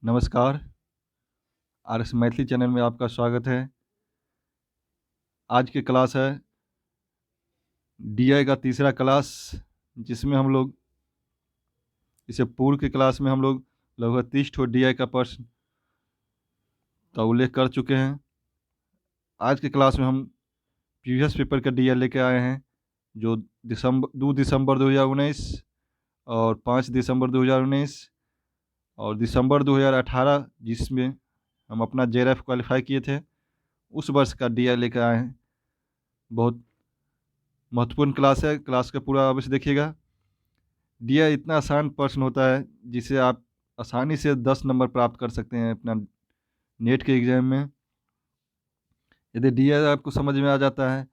नमस्कार, RS Maithili channel में आपका स्वागत है। आज की क्लास है डीआई का तीसरा क्लास, जिसमें हम लोग इससे पूर्व की क्लास में हम लोग लगभग 30 ठो डीआई का प्रश्न का उल्लेख कर चुके हैं। आज की क्लास में हम प्रीवियस पेपर का डीआई लेके आए हैं, जो 2 दिसंबर 2019 और 5 दिसंबर 2019 और दिसंबर 2018, जिसमें हम अपना जेआरएफ क्वालिफाई किए थे, उस वर्ष का डीआई लेकर आए हैं। बहुत महत्वपूर्ण क्लास है, क्लास का पूरा अवश्य देखिएगा। डीआई इतना आसान प्रश्न होता है जिसे आप आसानी से 10 नंबर प्राप्त कर सकते हैं अपना नेट के एग्ज़ाम में। यदि डीआई आपको समझ में आ जाता है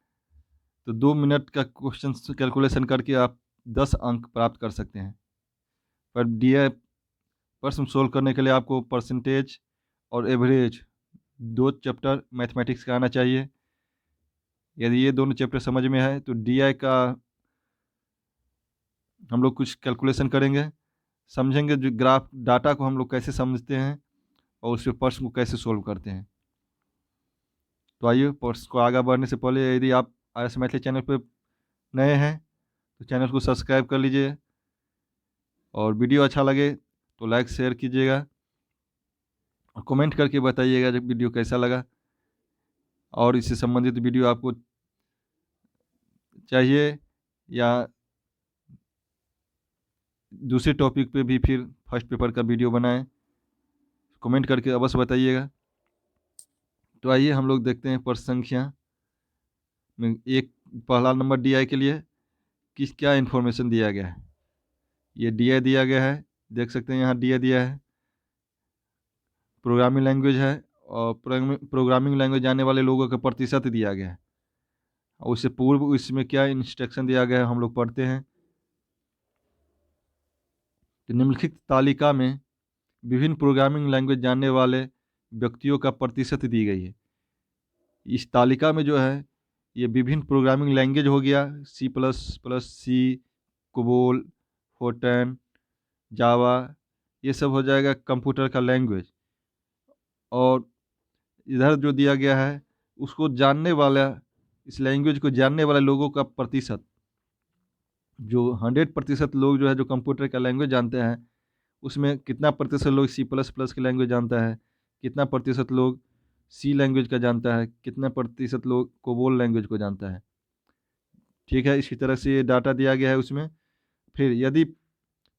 तो 2 मिनट का क्वेश्चन कैलकुलेशन करके आप 10 अंक प्राप्त कर सकते हैं। पर डीआई प्रश्न सोल्व करने के लिए आपको परसेंटेज और एवरेज 2 चैप्टर मैथमेटिक्स का आना चाहिए। यदि ये दोनों चैप्टर समझ में है तो डीआई का हम लोग कुछ कैलकुलेशन करेंगे, समझेंगे जो ग्राफ डाटा को हम लोग कैसे समझते हैं और उसके प्रश्न को कैसे सोल्व करते हैं। तो आइए, प्रश्न को आगे बढ़ने से पहले यदि आप आरएस मैथिली चैनल पर नए हैं तो चैनल को सब्सक्राइब कर लीजिए, और वीडियो अच्छा लगे तो लाइक शेयर कीजिएगा और कमेंट करके बताइएगा जब वीडियो कैसा लगा, और इससे संबंधित वीडियो आपको चाहिए या दूसरे टॉपिक पे भी फिर फर्स्ट पेपर का वीडियो बनाएं, कमेंट करके अवश्य बताइएगा। तो आइए हम लोग देखते हैं प्रश्न संख्या में एक पहला नंबर डीआई के लिए क्या इन्फॉर्मेशन दिया गया है। ये डीआई दिया गया है, देख सकते हैं यहाँ डीआई दिया है, प्रोग्रामिंग लैंग्वेज है, और प्रोग्रामिंग लैंग्वेज जानने वाले लोगों का प्रतिशत दिया गया है, और उससे पूर्व इसमें क्या इंस्ट्रक्शन दिया गया है हम लोग पढ़ते हैं। तो निम्नलिखित तालिका में विभिन्न प्रोग्रामिंग लैंग्वेज जानने वाले व्यक्तियों का प्रतिशत दी गई है। इस तालिका में जो है ये विभिन्न प्रोग्रामिंग लैंग्वेज हो गया, C++, कोबोल, फोर्ट्रैन, जावा, ये सब हो जाएगा कंप्यूटर का लैंग्वेज। और इधर जो दिया गया है उसको जानने वाला, इस लैंग्वेज को जानने वाले लोगों का प्रतिशत, जो 100% लोग जो है जो कंप्यूटर का लैंग्वेज जानते हैं, उसमें कितना प्रतिशत लोग C++ की लैंग्वेज जानता है, कितना प्रतिशत लोग सी लैंग्वेज का जानता है, कितना प्रतिशत लोग कोबोल लैंग्वेज को जानता है। ठीक है, इसी तरह से ये डाटा दिया गया है उसमें। फिर यदि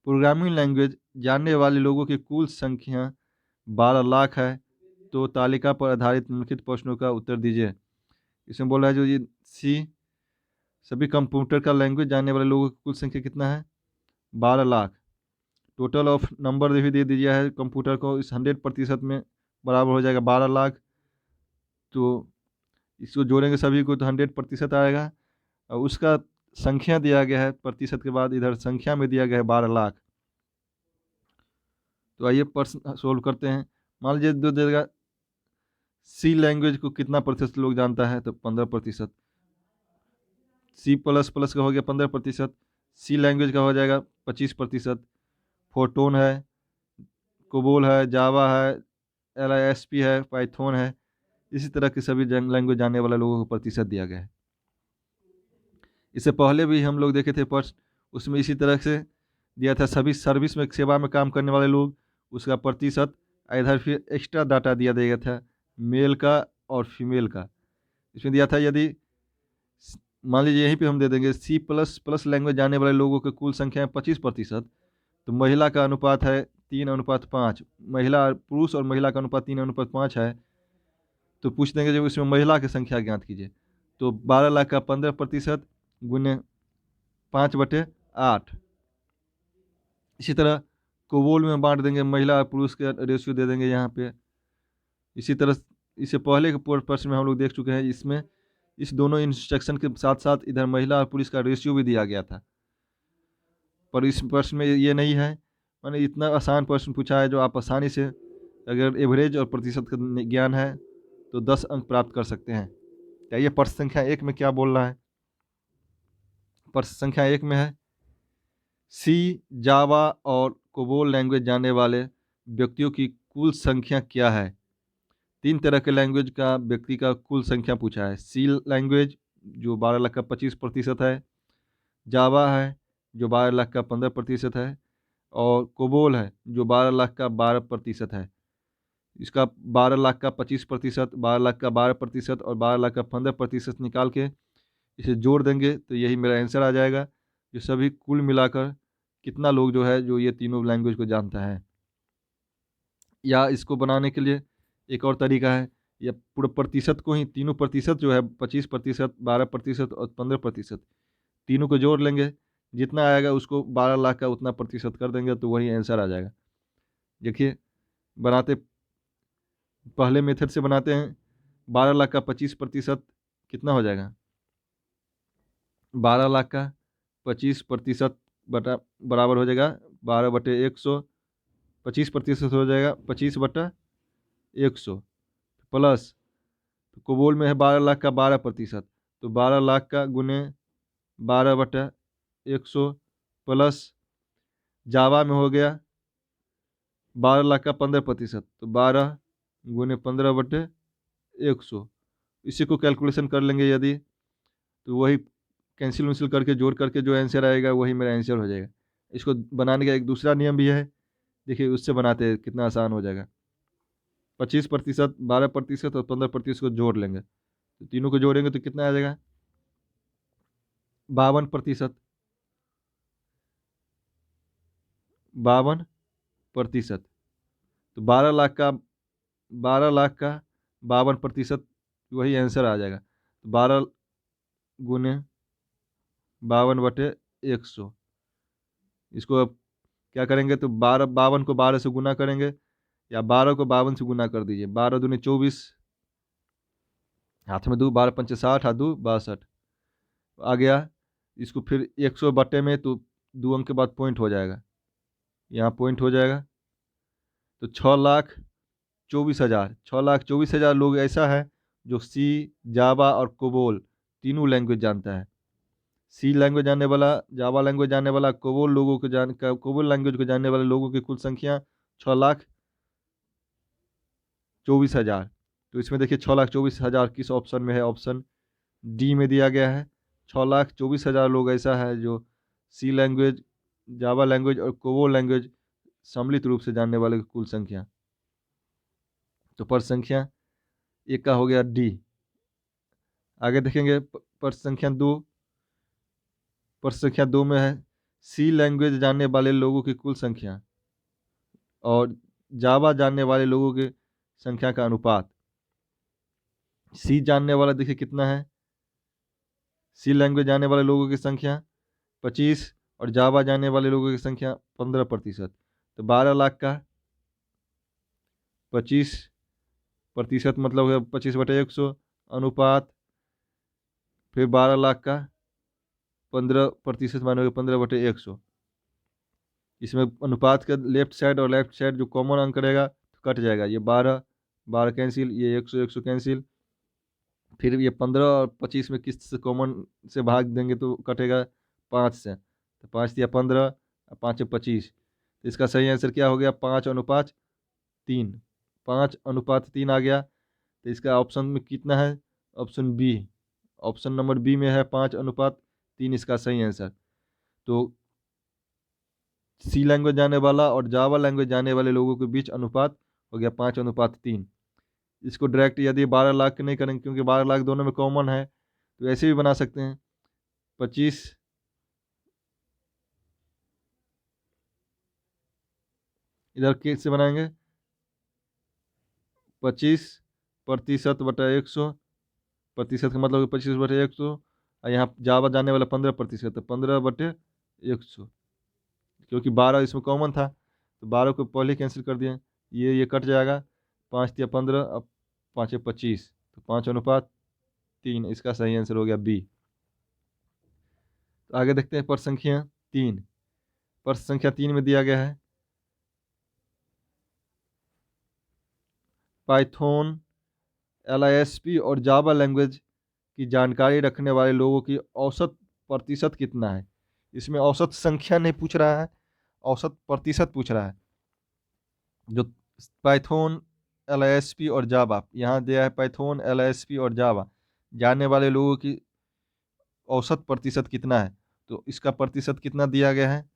प्रोग्रामिंग लैंग्वेज जानने वाले लोगों की कुल संख्या 12 लाख है तो तालिका पर आधारित निम्नलिखित प्रश्नों का उत्तर दीजिए। इसमें बोला है जो ये सभी कंप्यूटर का लैंग्वेज जानने वाले लोगों की कुल संख्या कितना है, 12 लाख। टोटल ऑफ नंबर भी दे दिया है कंप्यूटर को, इस 100% में बराबर हो जाएगा 12 लाख। तो इसको जोड़ेंगे सभी को तो 100% आएगा, और उसका संख्या दिया गया है प्रतिशत के बाद, इधर संख्या में दिया गया है 12 लाख। तो आइए प्रश्न सोल्व करते हैं। मान लीजिए दो देगा सी लैंग्वेज को कितना प्रतिशत लोग जानता है, तो 15%। C++ का हो गया 15%, सी लैंग्वेज का हो जाएगा 25%, फोर्टोन है, कोबोल है, जावा है, LISP है, पाइथन है, इसी तरह की सभी लैंग्वेज जानने वाले लोगों को प्रतिशत दिया गया है। इससे पहले भी हम लोग देखे थे प्रश्न, उसमें इसी तरह से दिया था सभी सर्विस में सेवा में काम करने वाले लोग, उसका प्रतिशत। इधर फिर एक्स्ट्रा डाटा दिया गया था मेल का और फीमेल का। इसमें दिया था यदि मान लीजिए यहीं पे हम दे देंगे C++ लैंग्वेज जानने वाले लोगों की कुल संख्या है 25%, तो महिला का अनुपात है 3:5, महिला पुरुष और महिला का अनुपात 3:5 है। तो पूछ देंगे जब इसमें महिला की संख्या ज्ञात कीजिए, तो 12 लाख का 15% गुने 5/8। इसी तरह कोबोल में बांट देंगे, महिला और पुरुष के रेशियो दे देंगे यहाँ पे। इसी तरह इससे पहले के प्रश्न में हम लोग देख चुके हैं, इसमें इस दोनों इंस्ट्रक्शन के साथ साथ इधर महिला और पुरुष का रेशियो भी दिया गया था, पर इस प्रश्न में ये नहीं है। मैंने इतना आसान प्रश्न पूछा है जो आप आसानी से, अगर एवरेज और प्रतिशत का ज्ञान है तो 10 अंक प्राप्त कर सकते हैं। क्या ये प्रश्न संख्या 1 में क्या बोल रहा है? प्रश्न संख्या 1 में है सी, जावा और कोबोल लैंग्वेज जानने वाले व्यक्तियों की कुल संख्या क्या है। 3 तरह के लैंग्वेज का व्यक्ति का कुल संख्या पूछा है। सी लैंग्वेज जो 12 लाख का 25% है, जावा है जो 12 लाख का 15% है, और कोबोल है जो 12 लाख का 12% है। इसका 12 लाख का 25%, 12 लाख का 12% और 12 लाख का 15% निकाल के इसे जोड़ देंगे तो यही मेरा आंसर आ जाएगा, जो सभी कुल मिलाकर कितना लोग जो है जो ये तीनों लैंग्वेज को जानता है। या इसको बनाने के लिए एक और तरीका है, या पूरे प्रतिशत को ही, तीनों प्रतिशत जो है 25%, 12% और 15%, तीनों को जोड़ लेंगे, जितना आएगा उसको 12 लाख का उतना प्रतिशत कर देंगे तो वही आंसर आ जाएगा। देखिए बनाते, पहले मेथड से बनाते हैं। 12 लाख का 25% कितना हो जाएगा, 12 लाख का 25% बटा बराबर हो जाएगा 12/100, 25% हो जाएगा 25/100 प्लस, तो कोबोल में है 12 लाख का 12%, तो 12 लाख का गुने 12/100 प्लस जावा में हो गया 12 लाख का 15%, तो 12 गुने 15/100। इसी को कैलकुलेशन कर लेंगे यदि, तो वही कैंसिल वंसिल करके जोड़ करके जो आंसर आएगा वही मेरा आंसर हो जाएगा। इसको बनाने का एक दूसरा नियम भी है, देखिए उससे बनाते हैं कितना आसान हो जाएगा। 25%, 12% और 15% को जोड़ लेंगे, तो तीनों को जोड़ेंगे तो कितना आ जाएगा, 52%। 52%, तो 12 लाख का 52% वही आंसर आ जाएगा। तो 12 गुने 52/100, इसको अब क्या करेंगे, तो 52 को 12 से गुना करेंगे, या 12 को 52 से गुना कर दीजिए। 12 दूनी 24, हाथ में 2, 12 पंचे 60, हाथ 2 62 आ गया। इसको फिर 100 बटे में, तो 2 अंक के बाद पॉइंट हो जाएगा, यहाँ पॉइंट हो जाएगा, तो 6,24,000, 6,24,000 लोग ऐसा है जो सी, जावा और कोबोल तीनों लैंग्वेज जानता है। सी लैंग्वेज जानने वाला, जावा लैंग्वेज जानने वाला, कोबोल लैंग्वेज को जानने वाले लोगों की कुल संख्या 6,24,000। तो इसमें देखिए 6,24,000 किस ऑप्शन में है, ऑप्शन डी में दिया गया है। 6,24,000 लोग ऐसा है जो सी लैंग्वेज, जावा लैंग्वेज और कोबोल लैंग्वेज सम्मिलित रूप से जानने वाले की कुल संख्या। तो पर संख्या एक का हो गया डी। आगे देखेंगे पर संख्या 2 में है सी लैंग्वेज जानने वाले लोगों की कुल संख्या और जावा जानने वाले लोगों की संख्या का अनुपात। सी जानने वाला देखिए कितना है, सी लैंग्वेज जानने वाले लोगों की संख्या 25 और जावा जानने वाले लोगों की संख्या 15%। तो 12 लाख का 25% मतलब हो गया 25/100 अनुपात, फिर 12 लाख का 15% मानोगे 15/100। इसमें अनुपात का लेफ्ट साइड और लेफ्ट साइड जो कॉमन अंक रहेगा तो कट जाएगा, ये 12 12 कैंसिल, ये 100 कैंसिल, फिर ये 15 और 25 में किस से कॉमन से भाग देंगे तो कटेगा 5 से, तो 5 दिया 15 और 5 25। तो इसका सही आंसर क्या हो गया, 5:3। 5:3 आ गया। तो इसका ऑप्शन में कितना है, option B, option number B में है 5:3 इसका सही आंसर। तो सी लैंग्वेज जानने वाला और जावा लैंग्वेज जानने वाले लोगों के बीच अनुपात हो गया 5:3। इसको डायरेक्ट यदि 12 लाख नहीं करेंगे क्योंकि 12 लाख दोनों में कॉमन है, तो ऐसे भी बना सकते हैं। 25 इधर कैसे बनाएंगे, 25%/100, प्रतिशत का मतलब 25/100, और यहाँ जावा जानने वाला 15%, तो 15/100, क्योंकि 12 इसमें कॉमन था तो 12 को पहले कैंसिल कर दिए, ये कट जाएगा, 5 दिया 15, अब 5 25, तो 5:3 इसका सही आंसर हो गया बी। तो आगे देखते हैं पर संख्या 3। पर संख्या 3 में दिया गया है पाइथन, LISP और जावा लैंग्वेज की जानकारी रखने वाले लोगों की औसत प्रतिशत कितना है। इसमें औसत संख्या नहीं पूछ रहा है, औसत प्रतिशत पूछ रहा है। जो पाइथन, LISP और जावा। यहाँ दिया है पाइथन, LISP और जावा जानने वाले लोगों की औसत प्रतिशत कितना है। तो इसका प्रतिशत कितना दिया गया है,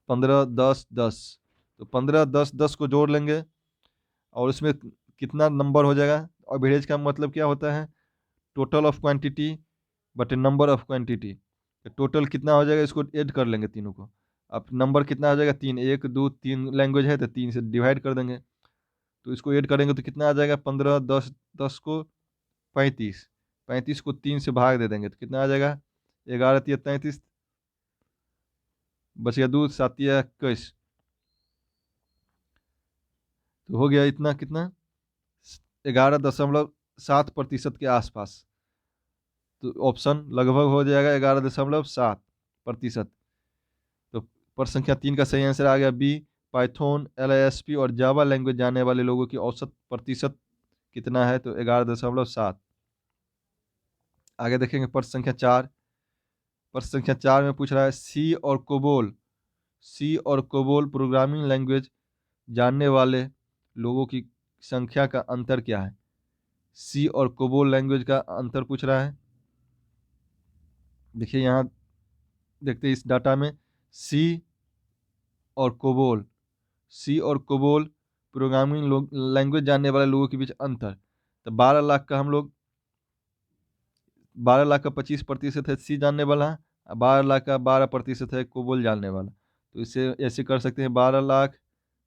15, 10, 10। तो 15, 10, 10 को जोड़ लेंगे और उसमें कितना नंबर हो जाएगा। और एवरेज का मतलब क्या होता है, टोटल ऑफ क्वांटिटी बटे नंबर ऑफ क्वांटिटी। तो टोटल कितना हो जाएगा, इसको ऐड कर लेंगे तीनों को। अब नंबर कितना हो जाएगा, 3, 1, 2, 3 लैंग्वेज है तो 3 से डिवाइड कर देंगे। तो इसको ऐड करेंगे तो कितना आ जाएगा, 15, 10, 10 को 35, 35 को 3 से भाग दे देंगे तो कितना आ जाएगा, 11 तिया 33, बच गया 2, 7 तिया 21। तो हो गया इतना, कितना 11.7% के आसपास। तो ऑप्शन लगभग हो जाएगा 11.7%। तो पर संख्या 3 का सही आंसर आ गया बी। पाइथन, LISP और जावा लैंग्वेज जानने वाले लोगों की औसत प्रतिशत कितना है, तो 11.7। आगे देखेंगे प्रश्न संख्या 4। प्रश्न संख्या 4 में पूछ रहा है सी और कोबोल प्रोग्रामिंग लैंग्वेज जानने वाले लोगों की संख्या का अंतर क्या है। सी और कोबोल लैंग्वेज का अंतर पूछ रहा है। देखिए यहाँ देखते हैं इस डाटा में सी और कोबोल, सी और कोबोल प्रोग्रामिंग लैंग्वेज जानने वाले लोगों के बीच अंतर। तो 12 लाख का हम लोग 12 लाख का 25% है सी जानने वाला, 12 लाख का 12% है कोबोल जानने वाला। तो इसे ऐसे कर सकते हैं, 12 लाख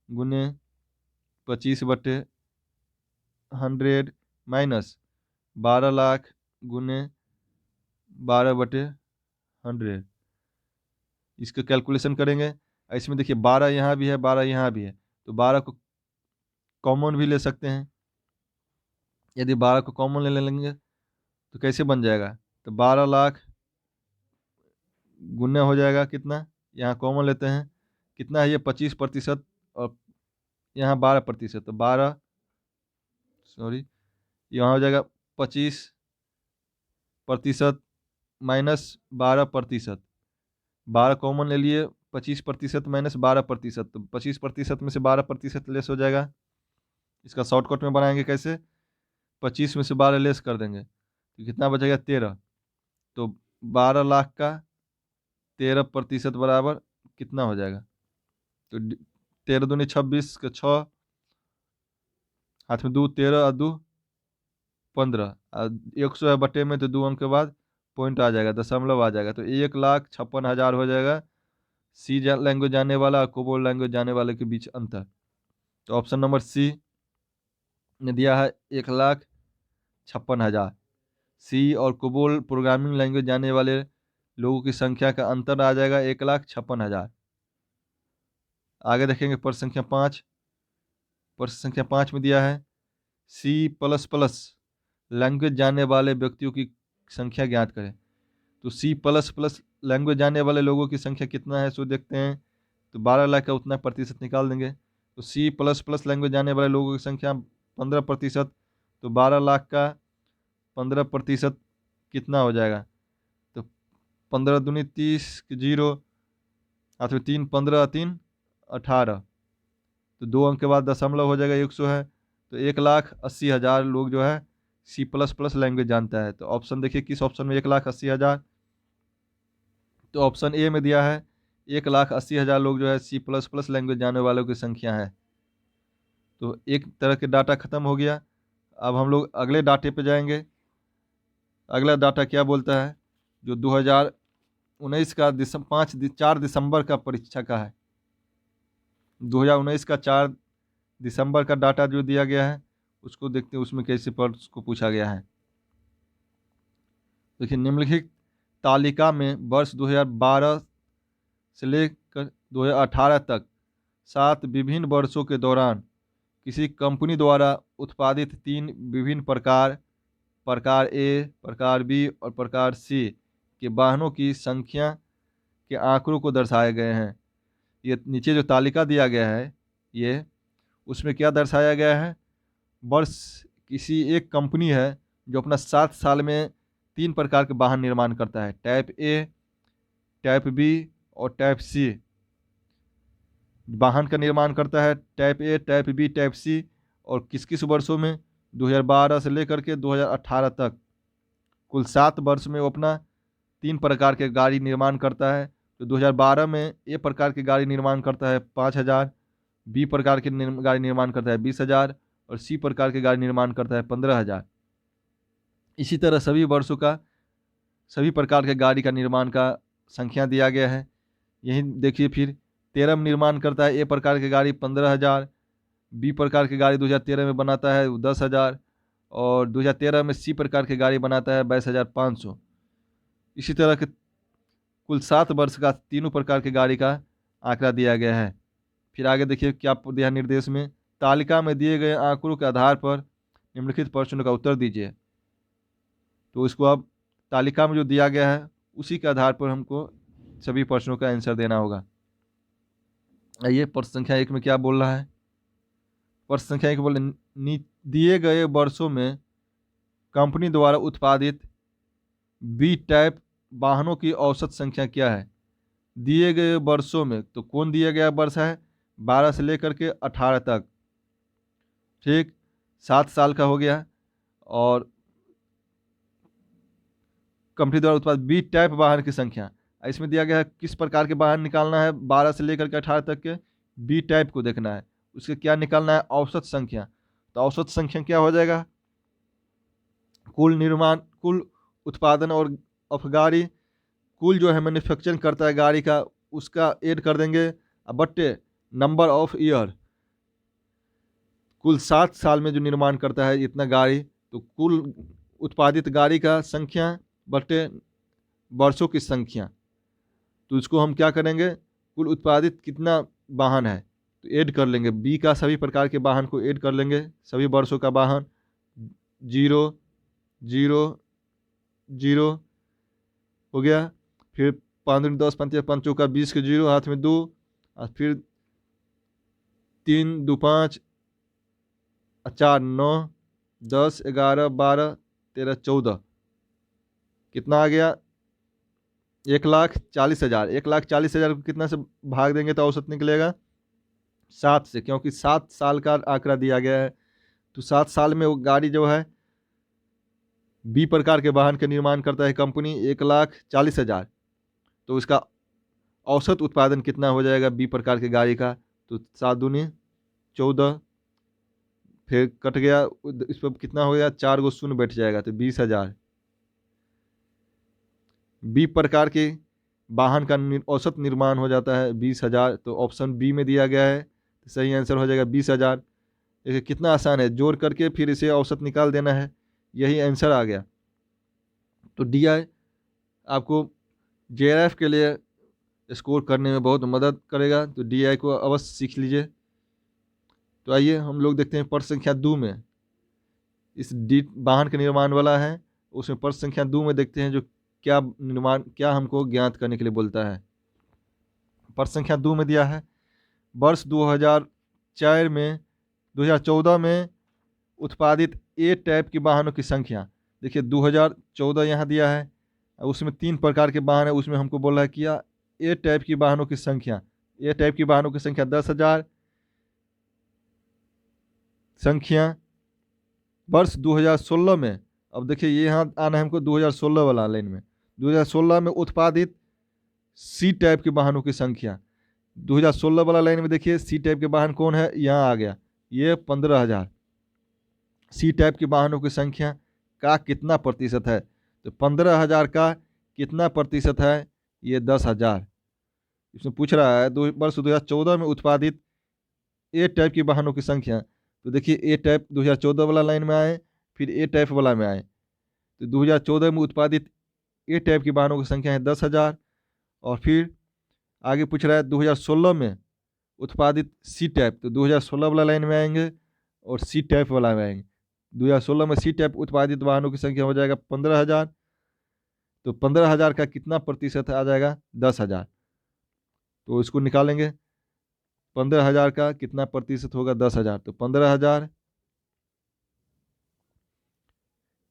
गुने 25/100 माइनस 12 लाख गुने 12/100। इसका कैलकुलेशन करेंगे। इसमें देखिए 12 यहाँ भी है, 12 यहाँ भी है, तो 12 को कॉमन भी ले सकते हैं। यदि 12 को कॉमन ले लेंगे तो कैसे बन जाएगा, तो 12 लाख गुना हो जाएगा कितना, यहाँ कॉमन लेते हैं, कितना है ये 25% और यहाँ 12%। तो 12 सॉरी यहाँ हो जाएगा 25% माइनस 12%। 12 कॉमन ले लिए, 25% माइनस 12%, तो 25% में से 12% लेस हो जाएगा। इसका शॉर्टकट में बनाएंगे कैसे, 25 में से 12 लेस कर देंगे तो कितना बचेगा 13। तो 12 लाख का 13% बराबर कितना हो जाएगा, तो 13 दूनी 26 के 6 हाथ में 2, 13 और 2 15, 100 है बटे में तो 2 अंक के बाद पॉइंट आ जाएगा, दशमलव आ जाएगा। तो 1,56,000 हो जाएगा सी लैंग्वेज जानने वाला और कोबोल लैंग्वेज जानने वाले के बीच अंतर। तो ऑप्शन नंबर सी ने दिया है 1,56,000। सी और कोबोल प्रोग्रामिंग लैंग्वेज जानने वाले लोगों की संख्या का अंतर आ जाएगा 1,56,000। आगे देखेंगे प्रश्न संख्या 5। प्रश्न संख्या 5 में दिया है C++ लैंग्वेज जानने वाले व्यक्तियों की संख्या ज्ञात करें। तो C++ लैंग्वेज जानने वाले लोगों की संख्या कितना है, सो देखते हैं। तो 12 लाख का उतना प्रतिशत निकाल देंगे। तो C++ लैंग्वेज जानने वाले लोगों की संख्या 15%। तो 12 लाख का 15% कितना हो जाएगा, तो 15 दूनी 30 0 हाथ में 3, 15 3 18, तो 2 अंक के बाद दशमलव हो जाएगा 100 है। तो 1,80,000 लोग जो है C++ लैंग्वेज जानता है। तो ऑप्शन देखिए किस ऑप्शन में 1,80,000, तो ऑप्शन ए में दिया है 1,80,000 लोग जो है C++ लैंग्वेज जानने वालों की संख्या है। तो एक तरह के डाटा खत्म हो गया। अब हम लोग अगले डाटे पे जाएंगे। अगला डाटा क्या बोलता है, जो 2019 का 4 दिसंबर का परीक्षा का है। 2019 का 4 दिसंबर का डाटा जो दिया गया है उसको देखते हैं, उसमें कैसे प्रश्न को पूछा गया है। देखिए निम्नलिखित तालिका में वर्ष 2012 से लेकर 2018 तक 7 विभिन्न वर्षों के दौरान किसी कंपनी द्वारा उत्पादित 3 विभिन्न प्रकार ए, प्रकार बी और प्रकार सी के वाहनों की संख्या के आंकड़ों को दर्शाए गए हैं। ये नीचे जो तालिका दिया गया है ये, उसमें क्या दर्शाया गया है, वर्ष किसी एक कंपनी है जो अपना 7 साल में 3 प्रकार के वाहन निर्माण करता है, टाइप ए, टाइप बी और टाइप सी। वाहन का निर्माण करता है type A, type B, type C, और किस किस वर्षों में? 2012 से लेकर के 2018 तक कुल 7 वर्ष में वो अपना 3 प्रकार के गाड़ी निर्माण करता है। तो 2012 में ए प्रकार की गाड़ी निर्माण करता है 5,000, बी प्रकार की गाड़ी निर्माण करता है 20,000, और सी प्रकार की गाड़ी निर्माण करता है 15,000। इसी तरह सभी वर्षों का सभी प्रकार के गाड़ी का निर्माण का संख्या दिया गया है। यही देखिए, फिर 13 में निर्माण करता है ए प्रकार की गाड़ी 15,000, बी प्रकार की गाड़ी 2013 में बनाता है 10,000, और 2013 में सी प्रकार की गाड़ी बनाता है 22,500। इसी तरह के कुल 7 वर्ष का तीनों प्रकार की गाड़ी का आंकड़ा दिया गया है। फिर आगे देखिए क्या दिया निर्देश में, तालिका में दिए गए आंकड़ों के आधार पर निम्नलिखित प्रश्नों का उत्तर दीजिए। तो इसको अब तालिका में जो दिया गया है उसी के आधार पर हमको सभी प्रश्नों का आंसर देना होगा। आइए प्रश्न संख्या 1 में क्या बोल रहा है। प्रश्न संख्या 1 बोले दिए गए वर्षों में कंपनी द्वारा उत्पादित बी टाइप वाहनों की औसत संख्या क्या है? दिए गए वर्षों में, तो कौन दिया गया वर्ष है? 12 से लेकर के 18 तक, ठीक, 7 साल का हो गया। और कंपनी द्वारा उत्पादित बी टाइप वाहन की संख्या, इसमें दिया गया है किस प्रकार के वाहन निकालना है 12 से लेकर के 18 तक के, बी टाइप को देखना है। उसके क्या निकालना है? औसत संख्या। तो औसत संख्या क्या हो जाएगा? कुल निर्माण, कुल उत्पादन और गाड़ी, कुल जो है मैन्युफैक्चरिंग करता है गाड़ी का, उसका ऐड कर देंगे, बट्टे नंबर ऑफ ईयर, कुल 7 साल में जो निर्माण करता है इतना गाड़ी, तो कुल उत्पादित गाड़ी का संख्या बट्टे वर्षों की संख्या। तो इसको हम क्या करेंगे? कुल उत्पादित कितना वाहन है तो ऐड कर लेंगे, बी का सभी प्रकार के वाहन को ऐड कर लेंगे, सभी वर्षों का वाहन, 0 0 0 हो गया। फिर 5 दूनी 10, 5 5 चौका 20 के 0, हाथ में 2, और फिर 3 2 5 4 9 10 11 12 13 14, कितना आ गया? 1,40,000। 1,40,000 को कितना से भाग देंगे तो औसत निकलेगा? 7 से, क्योंकि 7 साल का आंकड़ा दिया गया है। तो 7 साल में वो गाड़ी जो है बी प्रकार के वाहन का निर्माण करता है कंपनी 1,40,000, तो इसका औसत उत्पादन कितना हो जाएगा बी प्रकार की गाड़ी का? तो 7 दूनी 14, फिर कट गया, इस पर कितना हो गया? 4 गो शून्य बैठ जाएगा, तो 20,000। बी प्रकार के वाहन का औसत निर्माण हो जाता है 20,000, तो ऑप्शन बी में दिया गया है, तो सही आंसर हो जाएगा 20,000। देखिए कितना आसान है, जोड़ करके फिर इसे औसत निकाल देना है, यही आंसर आ गया। तो डी आई आपको JRF के लिए स्कोर करने में बहुत मदद करेगा, तो डी आई को अवश्य सीख लीजिए। तो आइए हम लोग देखते हैं प्रश्न संख्या 2 में, इस डी वाहन के निर्माण वाला है, उसमें प्रश्न संख्या 2 में देखते हैं जो क्या हमको ज्ञात करने के लिए बोलता है। प्रश्न संख्या 2 में दिया है वर्ष 2014 में उत्पादित ए टाइप की वाहनों की संख्या। देखिए 2014 यहाँ दिया है, उसमें 3 प्रकार के वाहन है, उसमें हमको बोला है कि ए टाइप की वाहनों की संख्या, ए टाइप की वाहनों की संख्या 10,000 संख्या वर्ष 2016 में। अब देखिए ये यहाँ आना है हमको 2016 वाला लाइन में, 2016 में उत्पादित सी टाइप के वाहनों की संख्या। 2016 वाला लाइन में देखिए सी टाइप के वाहन कौन है, यहाँ आ गया, ये 15,000। सी टाइप के वाहनों की संख्या का कितना प्रतिशत है? तो 15,000 का कितना प्रतिशत है? ये 10,000। इसमें पूछ रहा है वर्ष 2014 में उत्पादित ए टाइप की वाहनों की संख्या। तो देखिए ए टाइप 2014 वाला लाइन में आए, फिर ए टाइप वाला में आए, तो 2014 में उत्पादित ए टाइप की वाहनों की संख्या है 10,000, और फिर आगे पूछ रहा है 2016 में उत्पादित सी टाइप, तो 2016 वाला लाइन में आएंगे और सी टाइप वाला में आएंगे। 2016 में सी टाइप उत्पादित वाहनों की संख्या हो जाएगा 15,000, तो 15,000 का कितना प्रतिशत आ जाएगा? 10,000। तो इसको निकालेंगे, 15,000 का कितना प्रतिशत होगा? 10,000। तो 15,000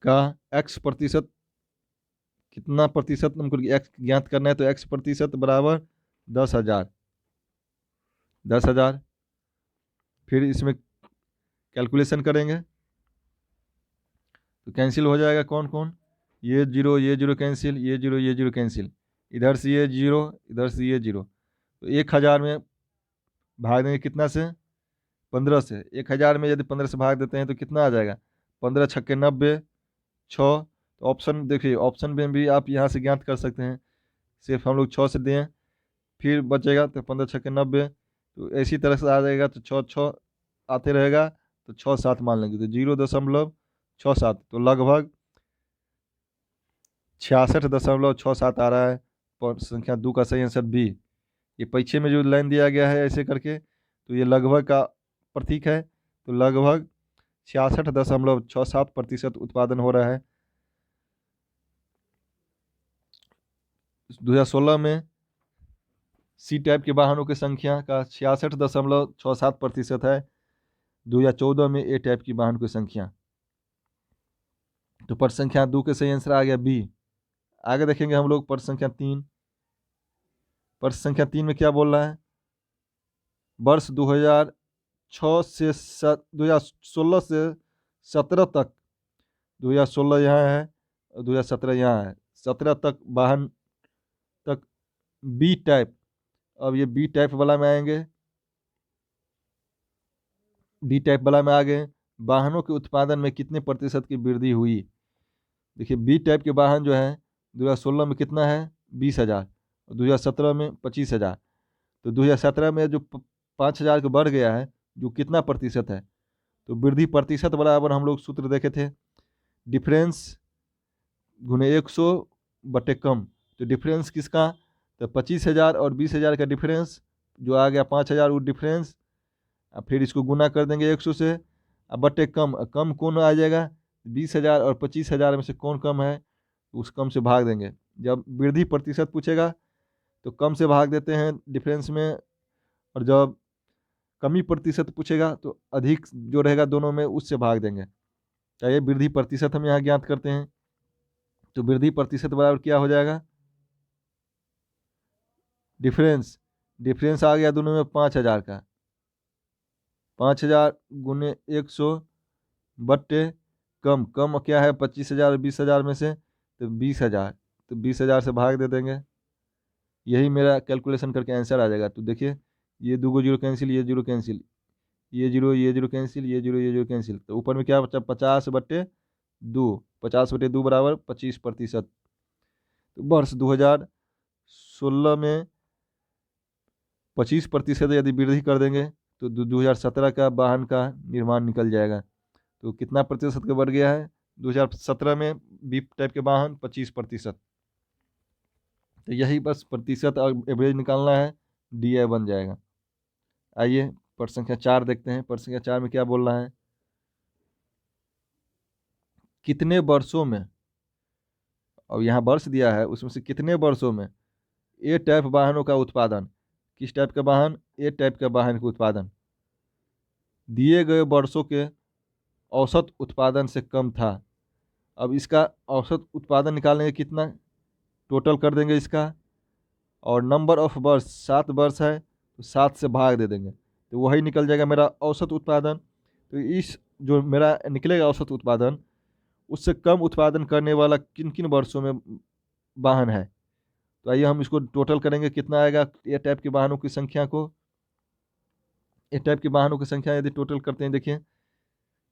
का x प्रतिशत, कितना प्रतिशत हमको x ज्ञात करना है, तो x प्रतिशत बराबर 10,000। 10,000। फिर इसमें कैलकुलेशन करेंगे तो कैंसिल हो जाएगा कौन कौन, ये जीरो कैंसिल, ये जीरो कैंसिल, इधर से ये जीरो, इधर से ये जीरो। तो 1,000 में भाग देंगे कितना से, 15 से। 1,000 में यदि 15 से भाग देते हैं तो कितना आ जाएगा, 15 छक्के 90, 6। तो ऑप्शन देखिए, ऑप्शन में भी आप यहाँ से ज्ञात कर सकते हैं, सिर्फ हम लोग 6 से दें, फिर बचेगा तो 15 छक्के 90। तो इसी तरह से आ जाएगा, तो 6 6 आते रहेगा, तो 6 7 मान लेंगे, तो 0.67, तो लगभग 66.67 आ रहा है। पर संख्या 2 का सही आंसर बी। ये पीछे में जो लाइन दिया गया है ऐसे करके, तो ये लगभग का प्रतीक है, तो लगभग 66.67% उत्पादन हो रहा है। 2016 में सी टाइप के वाहनों की संख्या का 66.67% है। 2014 में ए टाइप की वाहन की संख्या। तो प्रश्न संख्या 2 के सही आंसर आ गया बी। आगे देखेंगे हम लोग प्रश्न संख्या 3। प्रश्न संख्या 3 में क्या बोल रहा है, वर्ष 2016 से 17 तक, 2016 यहाँ है और 2017 यहाँ है, 17 तक वाहन तक बी टाइप। अब ये बी टाइप वाला में आएंगे, बी टाइप वाला में आ गए, वाहनों के उत्पादन में कितने प्रतिशत की वृद्धि हुई। देखिए बी टाइप के वाहन जो है 2016 में कितना है, 20,000, और 2017 में 25,000। तो 2017 में जो 5,000 का बढ़ गया है, जो कितना प्रतिशत है, तो वृद्धि प्रतिशत बराबर हम लोग सूत्र देखे थे, डिफरेंस गुने 100 बटे कम। तो डिफरेंस किसका, तो 25,000 और 20,000 का डिफरेंस जो आ गया 5,000, वो डिफरेंस, अब फिर इसको गुना कर देंगे 100 से, अब बटे कम, कम कौन आ जाएगा, 20,000 और 25,000 में से कौन कम है, उस कम से भाग देंगे। जब वृद्धि प्रतिशत पूछेगा तो कम से भाग देते हैं डिफरेंस में, और जब कमी प्रतिशत पूछेगा तो अधिक जो रहेगा दोनों में उससे भाग देंगे। चाहिए वृद्धि प्रतिशत हम यहाँ ज्ञात करते हैं, तो वृद्धि प्रतिशत बराबर क्या हो जाएगा, डिफरेंस, डिफरेंस आ गया दोनों में 5,000 का, 5,000 गुने 100 बट्टे कम, कम क्या है 25,000 और 20,000 में से, तो 20,000, तो 20,000 से भाग दे देंगे। यही मेरा कैलकुलेशन करके आंसर आ जाएगा। तो देखिए ये 2 जीरो कैंसिल, ये जीरो कैंसिल, ये जीरो कैंसिल, ये जीरो कैंसिल, तो ऊपर में क्या बचा, 50/2, 50/2 बराबर 25%। तो वर्ष 2016 में 25% यदि वृद्धि कर देंगे तो 2017 का वाहन का निर्माण निकल जाएगा। तो कितना प्रतिशत का बढ़ गया है, 2017 में बी टाइप के वाहन 25%। तो यही बस प्रतिशत और एवरेज निकालना है, डी आई बन जाएगा। आइए प्रश्न संख्या 4 देखते हैं। प्रश्न संख्या 4 में क्या बोल रहा है, कितने वर्षों में, और यहाँ वर्ष दिया है, उसमें से कितने वर्षों में ए टाइप वाहनों का उत्पादन, किस टाइप का वाहन, ए टाइप का वाहन का उत्पादन दिए गए वर्षों के औसत उत्पादन से कम था। अब इसका औसत उत्पादन निकालेंगे कितना, टोटल कर देंगे इसका, और नंबर ऑफ वर्ष 7 वर्ष है तो 7 से भाग दे देंगे, तो वही निकल जाएगा मेरा औसत उत्पादन। तो इस जो मेरा निकलेगा औसत उत्पादन, उससे कम उत्पादन करने वाला किन किन वर्षों में वाहन है। तो आइए हम इसको टोटल करेंगे, कितना आएगा ए टाइप के वाहनों की संख्या को, ए टाइप के वाहनों की संख्या यदि टोटल करते हैं, देखिए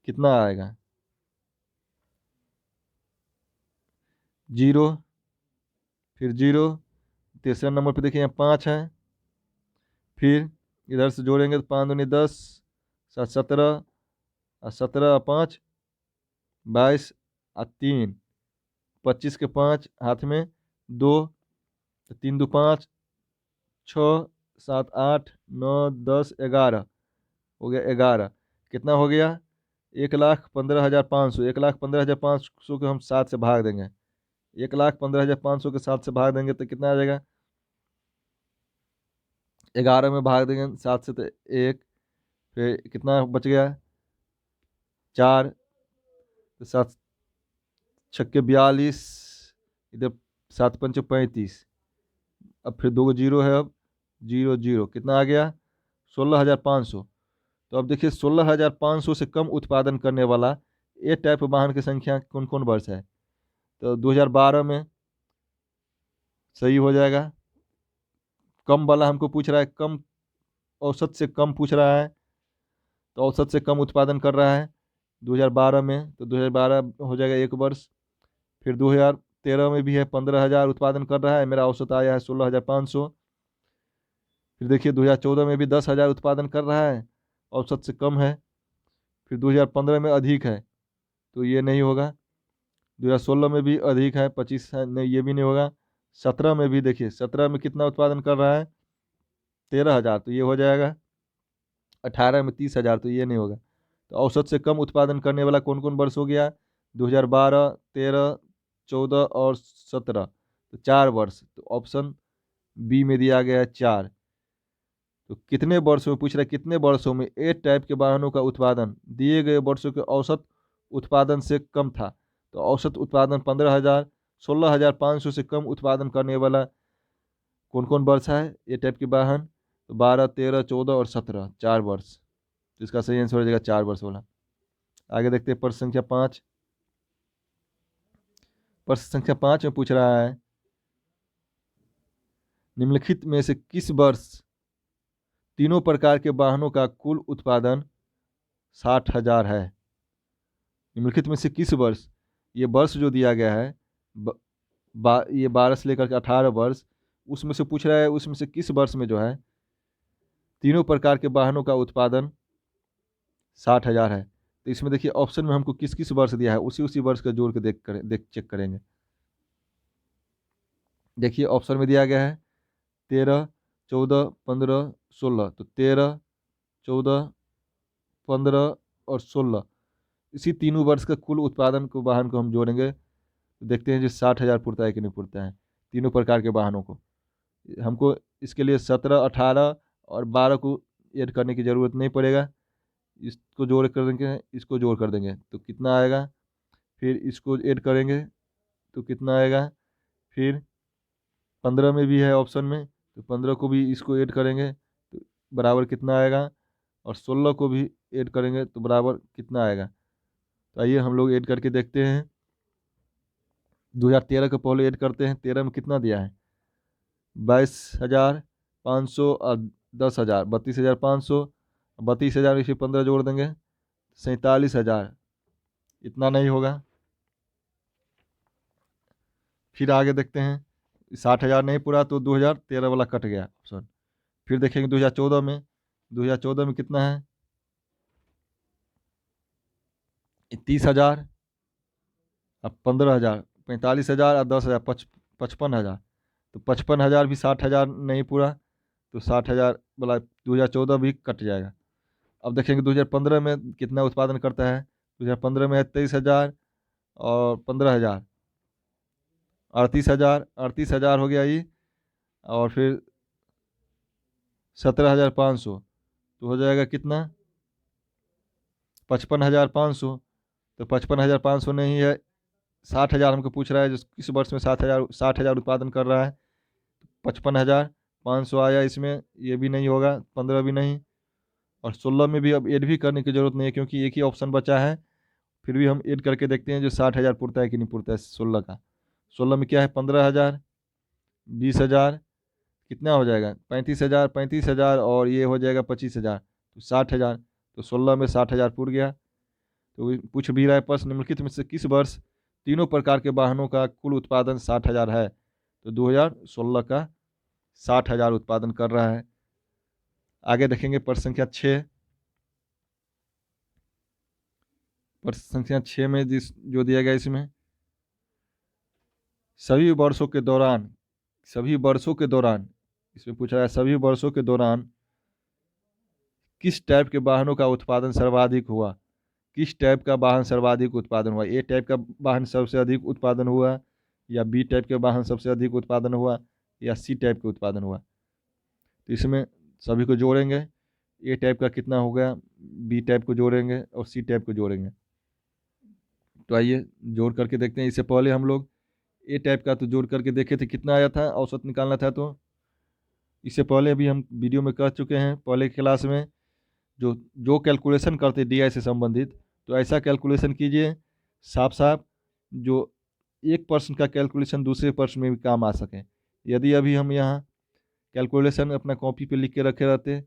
कितना आएगा, 0, फिर 0, तीसरा नंबर पे देखिए यहाँ 5 है, फिर इधर से जोड़ेंगे तो 5 दूनी 10, 7 17, और 17 और 5 22, और 3 25 के 5 हाथ में 2, तो 3 2 5, 6 7 8 9 10 11, हो गया 11। कितना हो गया, 1,15,500, 1,15,500 को हम 7 से भाग देंगे, 1,15,500 के 7 से भाग देंगे तो कितना आ जाएगा, 11 में भाग देंगे 7 से तो 1, फिर कितना बच गया 4, तो 7 छक्के 42, इधर 7 पंचे 35, अब फिर 2 जीरो है, अब 0 0 कितना आ गया 16,500। तो अब देखिए 16,500 से कम उत्पादन करने वाला ए टाइप वाहन की संख्या कौन कौन वर्ष है। तो 2012 में सही हो जाएगा। कम वाला हमको पूछ रहा है, कम औसत से कम पूछ रहा है, तो औसत से कम उत्पादन कर रहा है 2012 में, तो 2012 हो जाएगा एक वर्ष। फिर 2013 में भी है 15,000 उत्पादन कर रहा है, मेरा औसत आया है 16,500। फिर देखिए 2014 में भी 10,000 उत्पादन कर रहा है, औसत से कम है। फिर 2015 में अधिक है, तो ये नहीं होगा। 2016 में भी अधिक है, 25 है, नहीं ये भी नहीं होगा। 17 में भी देखिए, 17 में कितना उत्पादन कर रहा है, 13,000, तो ये हो जाएगा। 18 में 30,000, तो ये नहीं होगा। तो औसत से कम उत्पादन करने वाला कौन कौन वर्ष हो गया, 2012, 13, 14 और 17, तो 4 वर्ष। तो ऑप्शन बी में दिया गया है 4। तो कितने वर्षों में पूछ रहा है, कितने वर्षों में ए टाइप के वाहनों का उत्पादन दिए गए वर्षों के औसत उत्पादन से कम था। तो औसत उत्पादन 15,000, 16,500 से कम उत्पादन करने वाला कौन कौन वर्ष है ए टाइप के वाहन, तो 12, 13, 14 और 17, 4 वर्ष। तो इसका सही आंसर हो जाएगा 4 वर्ष वाला। आगे देखते हैं प्रश्न संख्या 5। प्रश्न संख्या 5 में पूछ रहा है, निम्नलिखित में से किस वर्ष तीनों प्रकार के वाहनों का कुल उत्पादन 60,000 है। निम्नलिखित में से किस वर्ष, ये वर्ष जो दिया गया है ये 12 से लेकर के 18 वर्ष, उसमें से पूछ रहा है उसमें से किस वर्ष में जो है तीनों प्रकार के वाहनों का उत्पादन 60,000 है। तो इसमें देखिए ऑप्शन में हमको किस किस वर्ष दिया है, उसी उसी वर्ष का जोड़ के देख चेक करेंगे। देखिए ऑप्शन में दिया गया है 13, 14, 15, 16, तो 13, 14, 15 और 16, इसी तीनों वर्ष का कुल उत्पादन को वाहन को हम जोड़ेंगे, तो देखते हैं जो 60,000 पुरता है कि नहीं पुरता है तीनों प्रकार के वाहनों को। हमको इसके लिए 17, 18 और 12 को ऐड करने की ज़रूरत नहीं पड़ेगा, इसको जोड़ कर देंगे, इसको जोड़ कर देंगे तो कितना आएगा, फिर इसको ऐड करेंगे तो कितना आएगा, फिर 15 में भी है ऑप्शन में, तो 15 को भी इसको ऐड करेंगे तो बराबर कितना आएगा, और 16 को भी ऐड करेंगे तो बराबर कितना आएगा। तो आइए हम लोग ऐड करके देखते हैं। 2013 को पहले ऐड करते हैं। 13 में कितना दिया है, 22,500 और 10,000, 32,500, 32,000 इसे 15 जोड़ देंगे 47,000, इतना नहीं होगा। फिर आगे देखते हैं, 60,000 नहीं पूरा तो 2013 वाला कट गया ऑप्शन। फिर देखेंगे 2014 में, 2014 में कितना है, 30,000 अब 15,000, 45,000 और 10,000, 55,000, तो 55,000 भी 60,000 नहीं पूरा, तो 60,000 वाला 2014 भी कट जाएगा। अब देखेंगे 2015 में कितना उत्पादन करता है, 2015 में है 23,000 और 15,000, 38,000, 38,000 हो गया ये, और फिर 17,500, तो हो जाएगा कितना 55,500। तो 55,500 नहीं है, 60,000 हमको पूछ रहा है, जिस किस वर्ष में 60,000 उत्पादन कर रहा है, 55,500 आया इसमें, ये भी नहीं होगा, 15 भी नहीं, और 16 में भी अब ऐड भी करने की ज़रूरत नहीं है क्योंकि एक ही ऑप्शन बचा है। फिर भी हम ऐड करके देखते हैं जो 60,000 पुरता है कि नहीं पुरता है 16 का। 16 में क्या है, 15,000, 20,000, कितना हो जाएगा 35,000, 35,000 और ये हो जाएगा 25,000, तो 60,000, तो 16 में 60,000 पुर गया। तो पूछ भी रहा है प्रश्न, निम्नलिखित में से किस वर्ष तीनों प्रकार के वाहनों का कुल उत्पादन 60,000 है, तो 2016 का 60,000 उत्पादन कर रहा है। आगे देखेंगे प्रश्न संख्या 6। प्रश्न संख्या 6 में जो दिया गया इसमें, सभी वर्षों के दौरान, इसमें पूछा है सभी वर्षों के दौरान किस टाइप के वाहनों का उत्पादन सर्वाधिक हुआ, किस टाइप का वाहन सर्वाधिक उत्पादन हुआ, ए टाइप का वाहन सबसे अधिक उत्पादन हुआ, या बी टाइप के वाहन सबसे अधिक उत्पादन हुआ, या सी टाइप का उत्पादन हुआ। तो इसमें सभी को जोड़ेंगे, ए टाइप का कितना हो गया, बी टाइप को जोड़ेंगे और सी टाइप को जोड़ेंगे। तो आइए जोड़ करके देखते हैं। इससे पहले हम लोग ए टाइप का तो जोड़ करके देखे थे कितना आया था, औसत निकालना था, तो इससे पहले भी हम वीडियो में कह चुके हैं पहले क्लास में, जो जो कैलकुलेशन करते DI से संबंधित, तो ऐसा कैलकुलेशन कीजिए साफ साफ जो एक पर्सन का कैलकुलेशन दूसरे पर्सन में भी काम आ सके। यदि अभी हम यहाँ कैलकुलेशन अपना कॉपी पे लिख के रखे रहते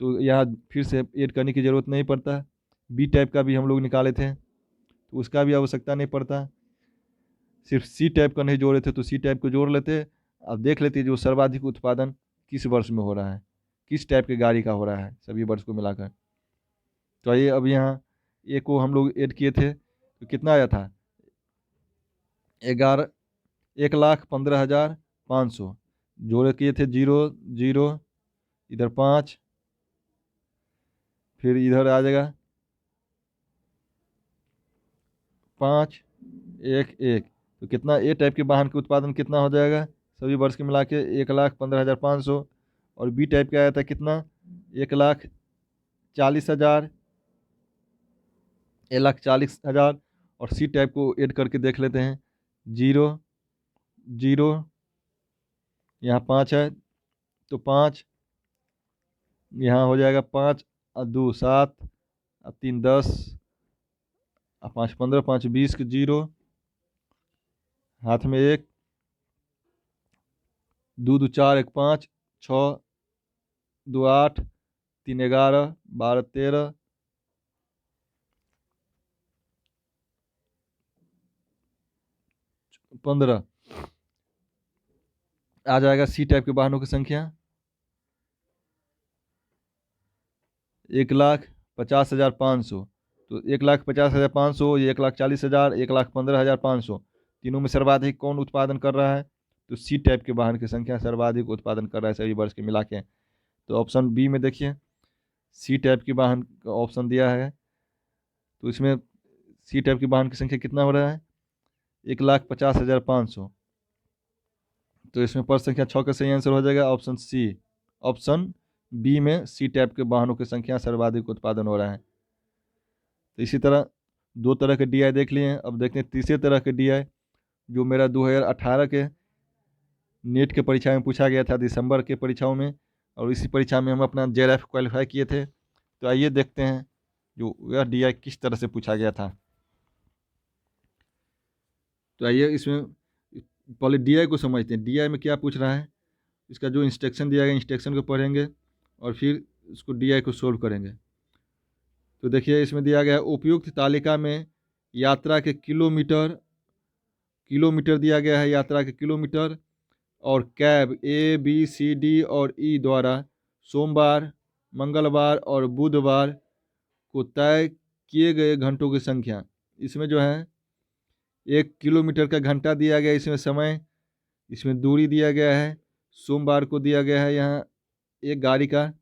तो यहाँ फिर से ऐड करने की ज़रूरत नहीं पड़ता। बी टाइप का भी हम लोग निकाले थे तो उसका भी आवश्यकता नहीं पड़ता। सिर्फ सी टाइप का नहीं जोड़े थे तो सी टाइप को जोड़ लेते। अब देख लेते जो सर्वाधिक उत्पादन किस वर्ष में हो रहा है, किस टाइप की गाड़ी का हो रहा है सभी वर्ष को मिलाकर। तो आइए अब यहाँ ए को हम लोग ऐड किए थे तो कितना आया था 1,15,500। जोड़े किए थे 0 0, इधर 5, फिर इधर आ जाएगा 5 1 1। तो कितना ए टाइप के वाहन के उत्पादन कितना हो जाएगा सभी वर्ष के मिला के 1,15,500। और बी टाइप का आया था कितना 1,40,000, 1,40,000। और सी टाइप को ऐड करके देख लेते हैं 0 0, यहाँ 5 है तो 5, यहाँ हो जाएगा 5 और 2 7 और 3 10 और 5 15, 5 20 के 0, हाथ में 1, 2 2 4 1 5, 6 2 8, 3 11, 12 13, 15। आ जाएगा सी टाइप के वाहनों की संख्या 1,50,500। तो 1,50,500, ये 1,40,000, 1,15,500, तीनों में सर्वाधिक कौन उत्पादन कर रहा है तो सी टाइप के वाहन की संख्या सर्वाधिक उत्पादन कर रहा है सभी वर्ष के मिला के। तो ऑप्शन बी में देखिए सी टाइप के वाहन का ऑप्शन दिया है तो इसमें सी टाइप के वाहन की संख्या कितना हो रहा है 1,50,500। तो इसमें पर संख्या 6 का सही आंसर हो जाएगा ऑप्शन सी। ऑप्शन बी में सी टाइप के वाहनों की संख्या सर्वाधिक उत्पादन हो रहा है। तो इसी तरह 2 तरह के DI देख लिए हैं। अब देखते हैं तीसरे तरह के DI जो मेरा 2018 के नेट के परीक्षा में पूछा गया था दिसंबर के परीक्षाओं में, और इसी परीक्षा में हम अपना JRF क्वालिफाई किए थे। तो आइए देखते हैं जो यह DI किस तरह से पूछा गया था। तो आइए इसमें पहले DI को समझते हैं, DI में क्या पूछ रहा है। इसका जो इंस्ट्रक्शन दिया गया इंस्ट्रक्शन को पढ़ेंगे और फिर उसको DI को सोल्व करेंगे। तो देखिए इसमें दिया गया है उपयुक्त तालिका में यात्रा के किलोमीटर दिया गया है, यात्रा के किलोमीटर, और cab A B C D और E द्वारा सोमवार, मंगलवार और बुधवार को तय किए गए घंटों की संख्या। इसमें जो है 1 किलोमीटर का घंटा दिया गया, इसमें समय, इसमें दूरी दिया गया है, सोमवार को दिया गया है यहाँ एक गाड़ी का,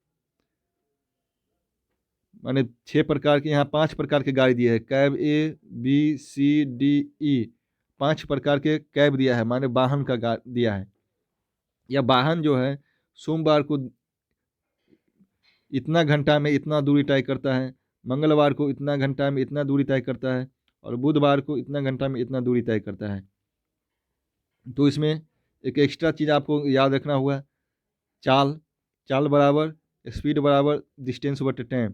माने 6 प्रकार के, यहाँ 5 प्रकार के गाड़ी दिए है, cab A B C D E, 5 प्रकार के कैब दिया है, माने वाहन का दिया है। यह वाहन जो है सोमवार को इतना घंटा में इतना दूरी तय करता है, मंगलवार को इतना घंटा में इतना दूरी तय करता है, और बुधवार को इतना घंटा में इतना दूरी तय करता है। तो इसमें एक एक्स्ट्रा चीज़ आपको याद रखना होगा, चाल बराबर स्पीड बराबर डिस्टेंस बटे टाइम।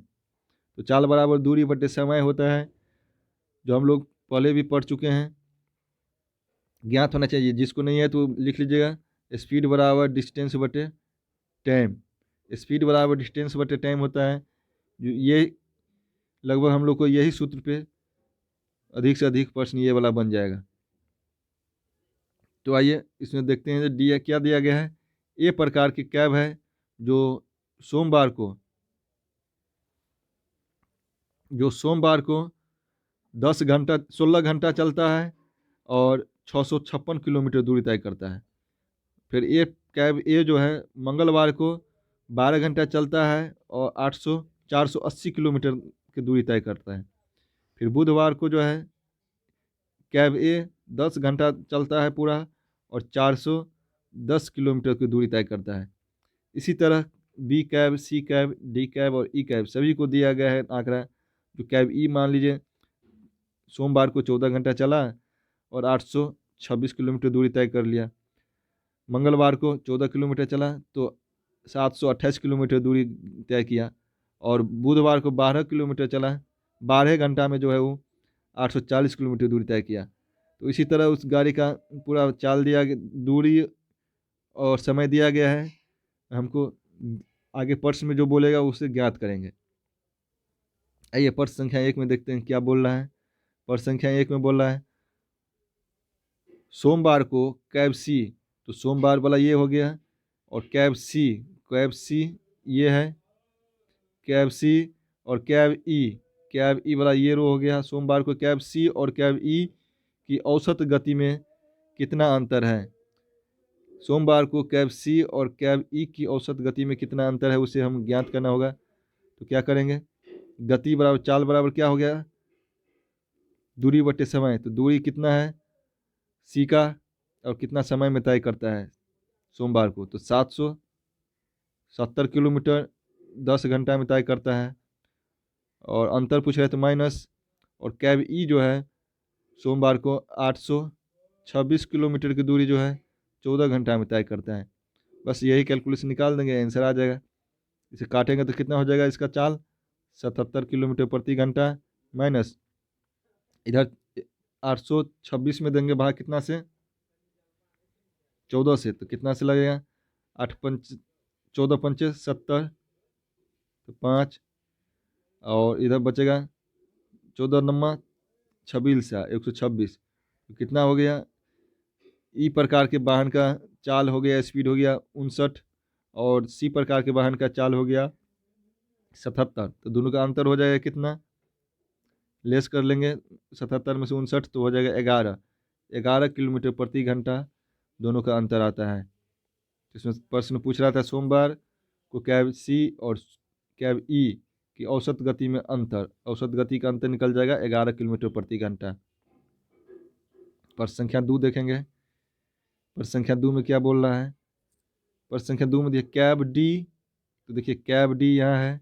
तो चाल बराबर दूरी बटे समय होता है, जो हम लोग पहले भी पढ़ चुके हैं, ज्ञात होना चाहिए। जिसको नहीं है तो लिख लीजिएगा स्पीड बराबर डिस्टेंस बटे टाइम। स्पीड बराबर डिस्टेंस बटे टाइम होता है, जो ये लगभग हम लोग को यही सूत्र पे अधिक से अधिक प्रश्न ये वाला बन जाएगा। तो आइए इसमें देखते हैं डी क्या दिया गया है। ए प्रकार की कैब है जो सोमवार को 16 घंटा चलता है और 656 किलोमीटर दूरी तय करता है। फिर ए कैब ए जो है मंगलवार को 12 घंटा चलता है और 480 किलोमीटर की दूरी तय करता है। फिर बुधवार को जो है कैब ए 10 घंटा चलता है पूरा और 410 किलोमीटर की दूरी तय करता है। इसी तरह बी कैब, सी कैब, डी कैब और ई कैब सभी को दिया गया है आंकड़ा। जो कैब ई मान लीजिए सोमवार को 14 घंटा चला और 826 किलोमीटर दूरी तय कर लिया। मंगलवार को 14 किलोमीटर चला तो 728 किलोमीटर दूरी तय किया, और बुधवार को 12 किलोमीटर चला, 12 घंटा में जो है वो 840 किलोमीटर दूरी तय किया। तो इसी तरह उस गाड़ी का पूरा चाल दिया, दूरी और समय दिया गया है। हमको आगे प्रश्न में जो बोलेगा उसे ज्ञात करेंगे। आइए प्रश्न संख्या 1 में देखते हैं क्या बोल रहा है। प्रश्न संख्या 1 में बोल रहा है सोमवार को कैब सी, तो सोमवार वाला ये हो गया, और कैब सी ये है, कैब सी और कैब ई वाला ये रो हो गया। सोमवार को कैब सी और कैब ई की औसत गति में कितना अंतर है। सोमवार को कैब सी और कैब ई की औसत गति में कितना अंतर है उसे हम ज्ञात करना होगा। तो क्या करेंगे, गति बराबर चाल बराबर क्या हो गया, दूरी बटे समय। तो दूरी कितना है सी का, और कितना समय में तय करता है सोमवार को, तो 770 किलोमीटर 10 घंटा में तय करता है। और अंतर पूछ रहे तो माइनस, और कैब ई जो है सोमवार को 826 किलोमीटर की दूरी जो है 14 घंटा में तय करता है। बस यही कैलकुलेशन निकाल देंगे, आंसर आ जाएगा। इसे काटेंगे तो कितना हो जाएगा इसका चाल, 77 किलोमीटर प्रति घंटा, माइनस इधर 826 में देंगे भाग कितना से, 14 से, तो कितना से लगेगा, 8 पंच 14 पंचे 70, तो 5, और इधर बचेगा 14 नम्मा 26 126, तो कितना हो गया, ई प्रकार के वाहन का चाल हो गया, स्पीड हो गया 59, और सी प्रकार के वाहन का चाल हो गया 77। तो दोनों का अंतर हो जाएगा कितना, लेस कर लेंगे 77 में से 59, तो हो जाएगा 11 किलोमीटर प्रति घंटा दोनों का अंतर आता है। इसमें प्रश्न पूछ रहा था सोमवार को कैब सी और कैब ई की औसत गति में अंतर, औसत गति का अंतर निकल जाएगा 11 किलोमीटर प्रति घंटा। प्रश्न संख्या 2 देखेंगे। प्रश्न संख्या 2 में क्या बोल रहा है, प्रश्न संख्या 2 में देखिए कैब डी, तो देखिए कैब डी यहाँ है,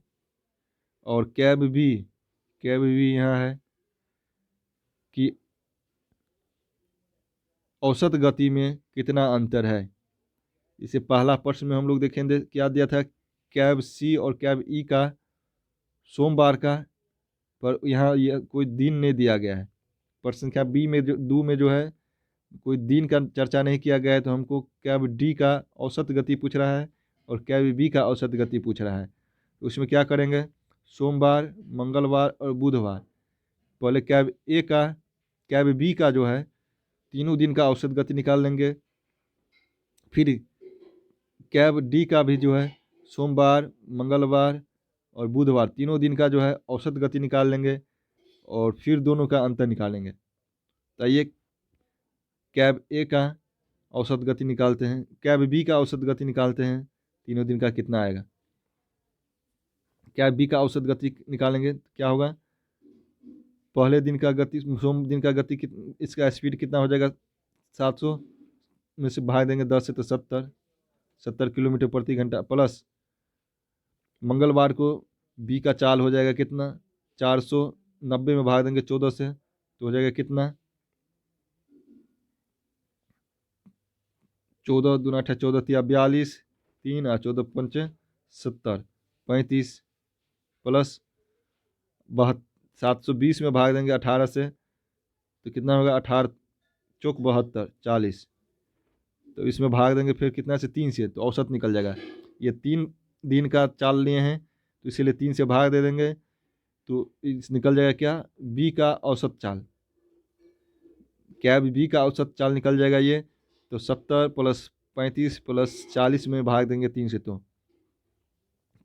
और कैब भी यहाँ है कि औसत गति में कितना अंतर है। इसे पहला प्रश्न में हम लोग देखेंगे क्या दिया था, कैब सी और कैब ई का सोमवार का, पर यहाँ यह कोई दिन नहीं दिया गया है। प्रश्न संख्या बी में दो में जो है कोई दिन का चर्चा नहीं किया गया है, तो हमको कैब डी का औसत गति पूछ रहा है और कैब बी का औसत गति पूछ रहा है। तो उसमें क्या करेंगे, सोमवार, मंगलवार और बुधवार, पहले कैब बी का जो है तीनों दिन का औसत गति निकाल लेंगे। फिर कैब डी का भी जो है सोमवार, मंगलवार और बुधवार तीनों दिन का जो है औसत गति निकाल लेंगे, और फिर दोनों का अंतर निकालेंगे। तो ये कैब ए का औसत गति निकालते हैं, कैब बी का औसत गति निकालते हैं, तीनों दिन का कितना आएगा। कैब बी का औसत गति निकालेंगे तो क्या होगा, पहले दिन का गति, सोम दिन का गति इसका स्पीड कितना हो जाएगा, 700 में से भाग देंगे 10 से, तो 70 किलोमीटर प्रति घंटा, प्लस मंगलवार को बी का चाल हो जाएगा कितना, 490 में भाग देंगे 14 से, तो हो जाएगा कितना, 14 दूना 8 14 तिया 42, 3 और 14 पंचे 70, 35 प्लस 720 में भाग देंगे 18 से, तो कितना होगा, 18 चौक 72 40, तो इसमें भाग देंगे फिर कितना से, 3 से, तो औसत निकल जाएगा। ये 3 दिन का चाल लिए हैं तो इसीलिए 3 से भाग दे देंगे, तो इस निकल जाएगा क्या, बी का औसत चाल, कैब बी का औसत चाल निकल जाएगा ये। तो 70 प्लस 35 प्लस 40 में भाग देंगे 3 से, तो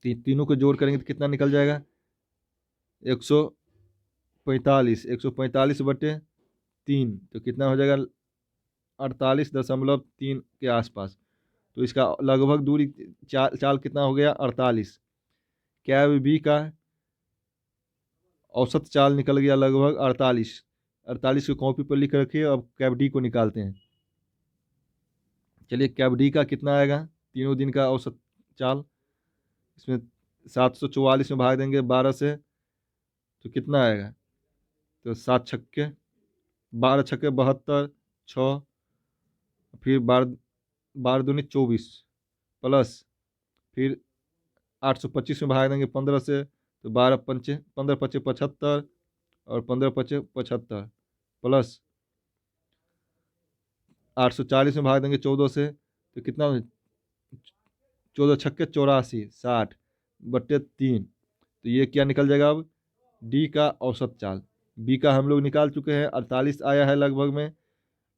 तीनों को जोड़ करेंगे तो कितना निकल जाएगा, 145 बटे 3, तो कितना हो जाएगा, 48.3 के आसपास। तो इसका लगभग दूरी चाल कितना हो गया, 48। कैब बी का औसत चाल निकल गया लगभग 48 को कॉपी पर लिख रखिए। अब कैब डी को निकालते हैं। चलिए कैब डी का कितना आएगा, तीनों दिन का औसत चाल, इसमें 744 में भाग देंगे 12 से, तो कितना आएगा, तो 7 छक्के 12 छक्के 72, 6 फिर 12 दूनी 24 प्लस फिर 825 में भाग देंगे 15 से, तो 15 पच्चे 75 और 15 पच्चे 75 प्लस 840 में भाग देंगे 14 से, तो कितना, 14 छक्के 84, 60/3। तो ये क्या निकल जाएगा अब, डी का औसत चाल। बी का हम लोग निकाल चुके हैं, 48 आया है लगभग में,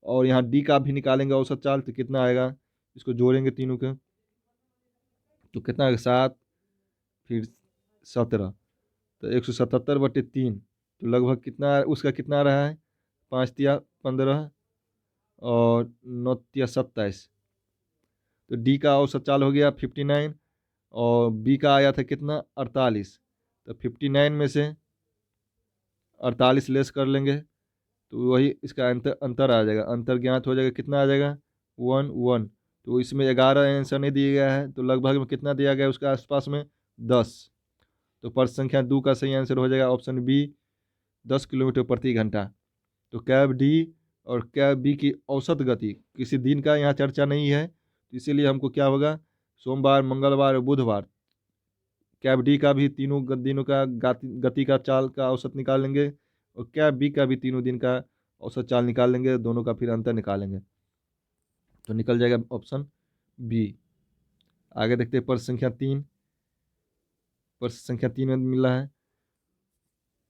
और यहाँ डी का भी निकालेंगे औसत चाल, तो कितना आएगा, इसको जोड़ेंगे तीनों के, तो कितना आएगा 7, फिर 17, तो 177/3। तो लगभग कितना उसका कितना आ रहा है, 5 तिया 15 और 9 तिया 27। तो डी का औसत चाल हो गया 59, और बी का आया था कितना 48। तो 59 में से 48 लेस कर लेंगे, तो वही इसका अंतर अंतर आ जाएगा, अंतर ज्ञात हो जाएगा, कितना आ जाएगा 1 1। तो इसमें 11 आंसर नहीं दिया गया है, तो लगभग में कितना दिया गया है उसका आसपास में 10। तो प्रश्न संख्या 2 का सही आंसर हो जाएगा ऑप्शन बी, 10 किलोमीटर प्रति घंटा। तो कैब डी और कैब बी की औसत गति, किसी दिन का यहाँ चर्चा नहीं है, तो इसीलिए हमको क्या होगा, सोमवार मंगलवार और बुधवार कैब डी का भी तीनों दिनों का गति का चाल का औसत निकाल लेंगे, और कैब बी का भी तीनों दिन का औसत चाल निकाल लेंगे, दोनों का फिर अंतर निकालेंगे, तो निकल जाएगा ऑप्शन बी। आगे देखते हैं प्रश्न संख्या 3। प्रश्न संख्या 3 में मिला है,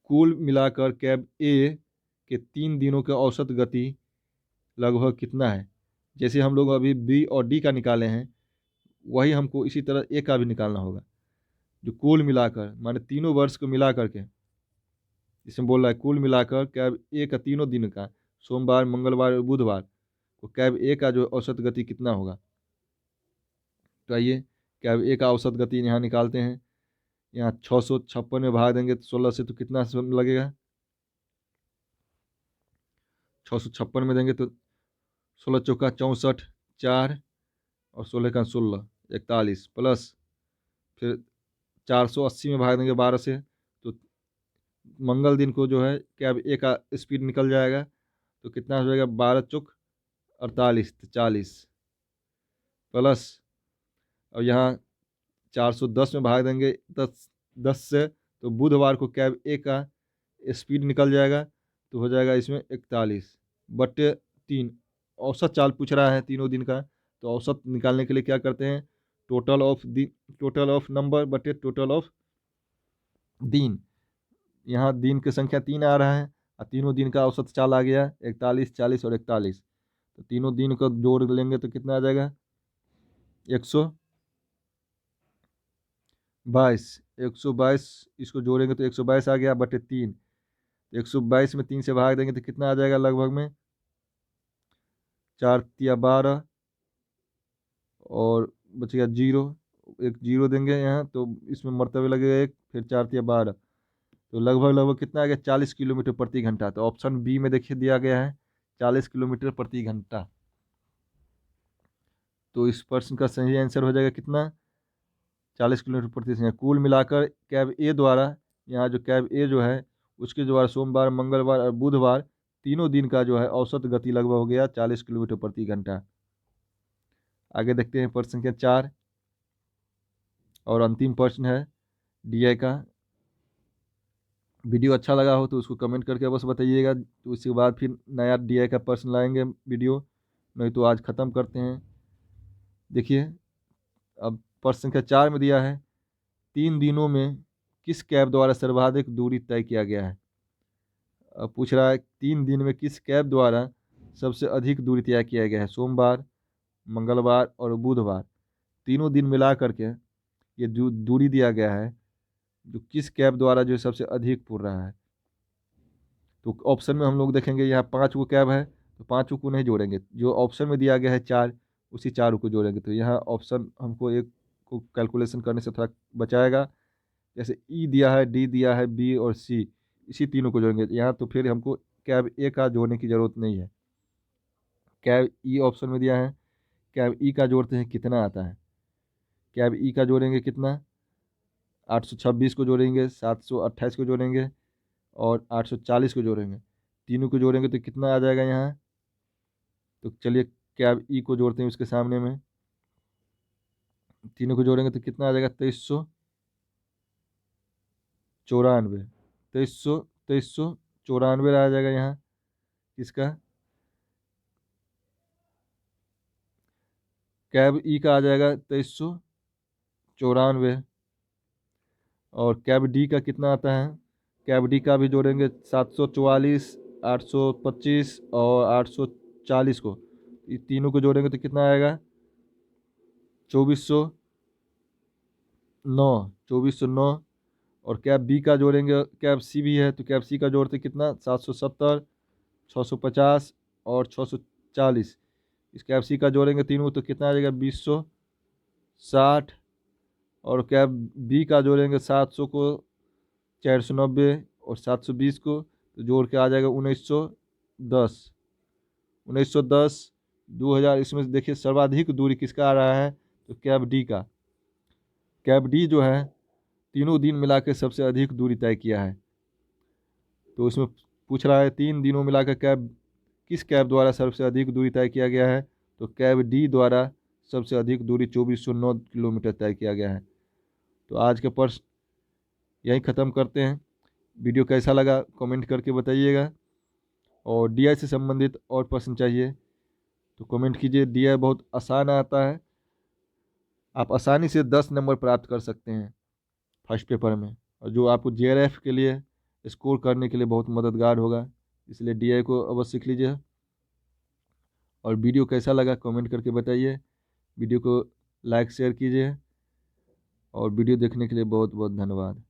कुल मिलाकर कैब ए के 3 दिनों के औसत गति लगभग कितना है। जैसे हम लोग अभी बी और डी का निकाले हैं, वही हमको इसी तरह ए का भी निकालना होगा, जो कुल मिलाकर माने तीनों वर्ष को मिला करके, इसमें बोल रहा है कुल मिलाकर कैब ए का तीनों दिन का, सोमवार मंगलवार और बुधवार को कैब ए का जो औसत गति कितना होगा। तो आइए कैब ए का औसत गति यहाँ निकालते हैं। यहाँ 656 में भाग देंगे तो 16 से, तो कितना लगेगा, 656 में देंगे तो 16 चौका 64, 4 और 16 का 16 41 प्लस फिर 480 में भाग देंगे 12 से, तो मंगल दिन को जो है कैब ए का स्पीड निकल जाएगा, तो कितना हो जाएगा 12 चौक 48 40 प्लस, और यहाँ 410 में भाग देंगे 10 से, तो बुधवार को कैब ए का स्पीड निकल जाएगा, तो हो जाएगा इसमें 41/3। औसत चाल पूछ रहा है तीनों दिन का, तो औसत निकालने के लिए क्या करते हैं, टोटल ऑफ नंबर बटे टोटल ऑफ दिन। यहाँ दिन की संख्या 3 आ रहा है, और तीनों दिन का औसत चाल आ गया 41 40 और 41, तो तीनों दिन को जोड़ लेंगे तो कितना आ जाएगा 122। इसको जोड़ेंगे तो 122 आ गया बटे 3। 122 में 3 से भाग देंगे तो कितना आ जाएगा, लगभग में 4 तिया 12 और बचेगा 0, एक 0 देंगे यहाँ, तो इसमें मरतबे लगेगा 1, फिर 4 तिया 12, तो लगभग कितना आ गया 40 किलोमीटर प्रति घंटा। तो ऑप्शन बी में देखिए दिया गया है 40 किलोमीटर प्रति घंटा। तो इस प्रश्न का सही आंसर हो जाएगा कितना, 40 किलोमीटर प्रति घंटा। कुल मिलाकर कैब ए द्वारा, यहाँ जो कैब ए जो है उसके द्वारा सोमवार मंगलवार और बुधवार तीनों दिन का जो है औसत गति लगभग हो गया 40 किलोमीटर प्रति घंटा। आगे देखते हैं प्रश्न संख्या 4 और अंतिम प्रश्न है डीआई का। वीडियो अच्छा लगा हो तो उसको कमेंट करके बस बताइएगा, तो उसके बाद फिर नया डीआई का प्रश्न लाएंगे वीडियो, नहीं तो आज ख़त्म करते हैं। देखिए अब प्रश्न संख्या 4 में दिया है, 3 दिनों में किस कैब द्वारा सर्वाधिक दूरी तय किया गया है। अब पूछ रहा है 3 दिन में किस कैब द्वारा सबसे अधिक दूरी तय किया गया है, सोमवार मंगलवार और बुधवार तीनों दिन मिला करके ये जो दूरी दिया गया है, जो किस कैब द्वारा जो सबसे अधिक पुर रहा है। तो ऑप्शन में हम लोग देखेंगे यहाँ 5 को कैब है, तो 5 को नहीं जोड़ेंगे, जो ऑप्शन में दिया गया है 4 उसी 4 को जोड़ेंगे, तो यहाँ ऑप्शन हमको एक को कैलकुलेशन करने से थोड़ा बचाएगा। जैसे ई दिया है, डी दिया है, बी और सी, इसी तीनों को जोड़ेंगे यहाँ, तो फिर हमको कैब ए का जोड़ने की ज़रूरत नहीं है। कैब ई ऑप्शन में दिया है, कैब ई का जोड़ते हैं कितना आता है, कैब ई का जोड़ेंगे कितना, 826 को जोड़ेंगे, 728 को जोड़ेंगे और 840 को जोड़ेंगे, तीनों को जोड़ेंगे तो कितना आ जाएगा यहाँ। तो चलिए कैब ई को जोड़ते हैं उसके सामने में, तीनों को जोड़ेंगे तो कितना आ जाएगा 2394। 2394 आ जाएगा यहाँ इसका। कैब ई का आ जाएगा 2394। और कैब डी का कितना आता है, कैब डी का भी जोड़ेंगे 744, 825 और 840 को, ये तीनों को जोड़ेंगे तो कितना आएगा 2409। 2409। और कैब बी का जोड़ेंगे, कैब सी भी है तो कैब सी का जोड़ते कितना 770, 650 और 640। इस कैब सी का जोड़ेंगे तीनों तो कितना आ जाएगा 2060। और कैब बी का जोड़ेंगे 700 को, 490 और 720 को, तो जोड़ के आ जाएगा 1910। 1910, 2000। इसमें से देखिए सर्वाधिक दूरी किसका आ रहा है, तो कैब डी का। कैब डी जो है तीनों दिन मिला के सबसे अधिक दूरी तय किया है। तो इसमें पूछ रहा है 3 दिनों मिलाकर कैब किस कैब द्वारा सबसे अधिक दूरी तय किया गया है, तो कैब डी द्वारा सबसे अधिक दूरी 2409 किलोमीटर तय किया गया है। तो आज का प्रश्न यहीं ख़त्म करते हैं। वीडियो कैसा लगा कमेंट करके बताइएगा। और डीआई से संबंधित और प्रश्न चाहिए तो कमेंट कीजिए। डीआई बहुत आसान आता है, आप आसानी से 10 नंबर प्राप्त कर सकते हैं फर्स्ट पेपर में, और जो आपको जेआरएफ के लिए स्कोर करने के लिए बहुत मददगार होगा। इसलिए डीआई को अवश्य सीख लीजिए। और वीडियो कैसा लगा कमेंट करके बताइए। वीडियो को लाइक शेयर कीजिए। और वीडियो देखने के लिए बहुत बहुत धन्यवाद।